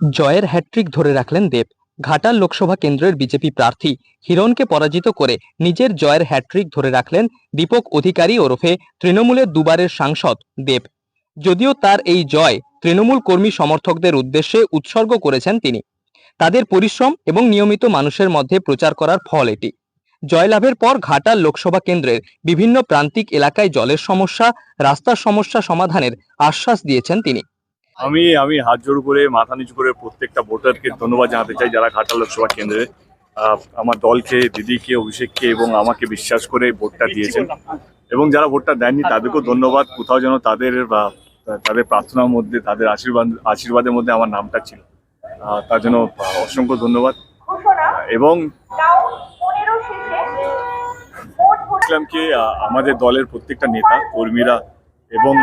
জয়ের হ্যাট্রিক ধরে রাখলেন দেব। ঘাটাল লোকসভা কেন্দ্রের বিজেপি প্রার্থী হিরণকে পরাজিত করে নিজের জয়ের হ্যাট্রিক ধরে রাখলেন দীপক অধিকারী ওরফে তৃণমূলের দুবারের সাংসদ দেব। যদিও তার এই জয় তৃণমূল কর্মী সমর্থকদের উদ্দেশ্যে উৎসর্গ করেছেন তিনি। তাদের পরিশ্রম এবং নিয়মিত মানুষের মধ্যে প্রচার করার ফল এটি। জয়লাভের পর ঘাটাল লোকসভা কেন্দ্রের বিভিন্ন প্রান্তিক এলাকায় জলের সমস্যা, রাস্তার সমস্যা সমাধানের আশ্বাস দিয়েছেন তিনি। আমি আমি হাত জোড় করে মাথা নিচু করে প্রত্যেকটা ভোটারকে ধন্যবাদ জানাতে চাই যারা ঘাটাল লোকসভা কেন্দ্রে আমার দলকে, দিদিকে, অভিষেককে এবং আমাকে বিশ্বাস করে ভোটটা দিয়েছেন, এবং যারা ভোটটা দেননি তাদেরকেও ধন্যবাদ। কোথাও যেন তাদের প্রার্থনার মধ্যে, তাদের আশীর্বাদের মধ্যে আমার নামটা ছিল, তার জন্য অসংখ্য ধন্যবাদ। এবং ইসলামকে আমাদের দলের প্রত্যেকটা নেতা কর্মীরা এবং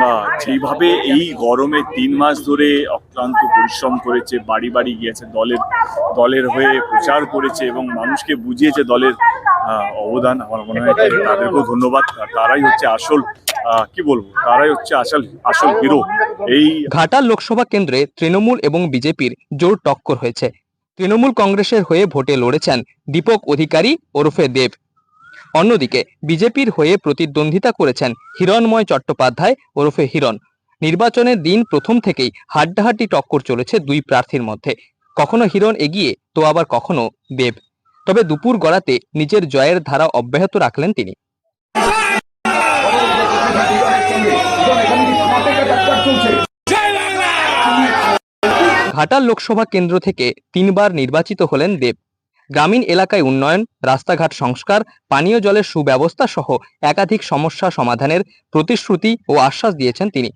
যেইভাবে এই গরমে 3 মাস ধরে অক্লান্ত পরিশ্রম করেছে, বাড়ি বাড়ি গিয়েছে, দলের হয়ে প্রচার করেছে এবং মানুষকে বুঝিয়েছে দলের অবদান, আমার মনে হয় তাদেরকেও ধন্যবাদ। তারাই হচ্ছে আসল হিরো। এই ঘাটাল লোকসভা কেন্দ্রে তৃণমূল এবং বিজেপির জোর টক্কর হয়েছে। তৃণমূল কংগ্রেসের হয়ে ভোটে লড়েছেন দীপক অধিকারী ওরফে দেব। অন্যদিকে বিজেপির হয়ে প্রতিদ্বন্দ্বিতা করেছেন হিরণময় চট্টোপাধ্যায় ওরফে হিরণ। নির্বাচনের দিন প্রথম থেকেই হাড্ডাহাড্ডি টক্কর চলেছে দুই প্রার্থীর মধ্যে। কখনো হিরণ এগিয়ে তো আবার কখনো দেব। তবে দুপুর গড়াতে নিজের জয়ের ধারা অব্যাহত রাখলেন তিনি। ঘাটাল লোকসভা কেন্দ্র থেকে 3 বার নির্বাচিত হলেন দেব। গ্রামীণ এলাকায় উন্নয়ন, রাস্তাঘাট সংস্কার, পানীয় জলের সুব্যবস্থা সহ একাধিক সমস্যা সমাধানের প্রতিশ্রুতি ও আশ্বাস দিয়েছেন তিনি।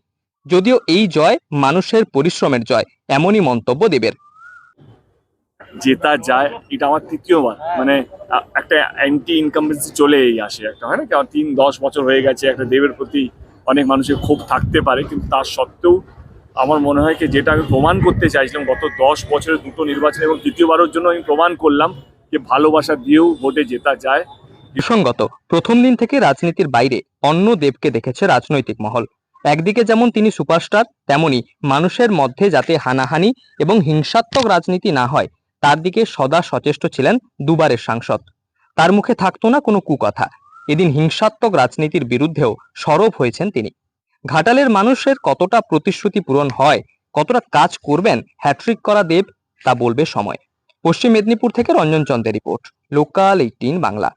যদিও এই জয় মানুষের পরিশ্রমের জয়, এমনই মন্তব্য দেবের। জেতা যায় এটা আমার তৃতীয়বার, মানে একটা অ্যান্টি ইনকামবেন্সি চলেই আসে, একটা হয় না, কারণ 10 বছর হয়ে গেছে, একটা দেবের প্রতি অনেক মানুষের ক্ষোভ থাকতে পারে, কিন্তু তার সত্ত্বেও আমার মনে হয় কি যেটা আমি প্রমাণ করতে চাইছিলাম গত 10 বছরে 2টো নির্বাচন এবং তৃতীয়বারের জন্য আমি প্রমাণ করলাম যে ভালোবাসা দিয়েও ভোটে জেতা যায়। প্রসঙ্গত, প্রথম দিন থেকে রাজনীতির বাইরে অন্য দেবকে দেখেছে রাজনৈতিক মহল। একদিকে যেমন তিনি সুপারস্টার, তেমনি মানুষের মধ্যে যাতে হানাহানি এবং হিংসাত্মক রাজনীতি না হয় তার দিকে সদা সচেষ্ট ছিলেন দুবারের সাংসদ। তার মুখে থাকতো না কোনো কুকথা। এদিন হিংসাত্মক রাজনীতির বিরুদ্ধেও সরব হয়েছেন তিনি। ঘাটালের মানুষের কতটা প্রতিশ্রুতি পূরণ হয়, কতটা কাজ করবেন হ্যাট্রিক করা দেব, তা বলবে সময়। পশ্চিম মেদিনীপুর থেকে রঞ্জন চন্দ্রের রিপোর্ট, লোকাল 18 বাংলা।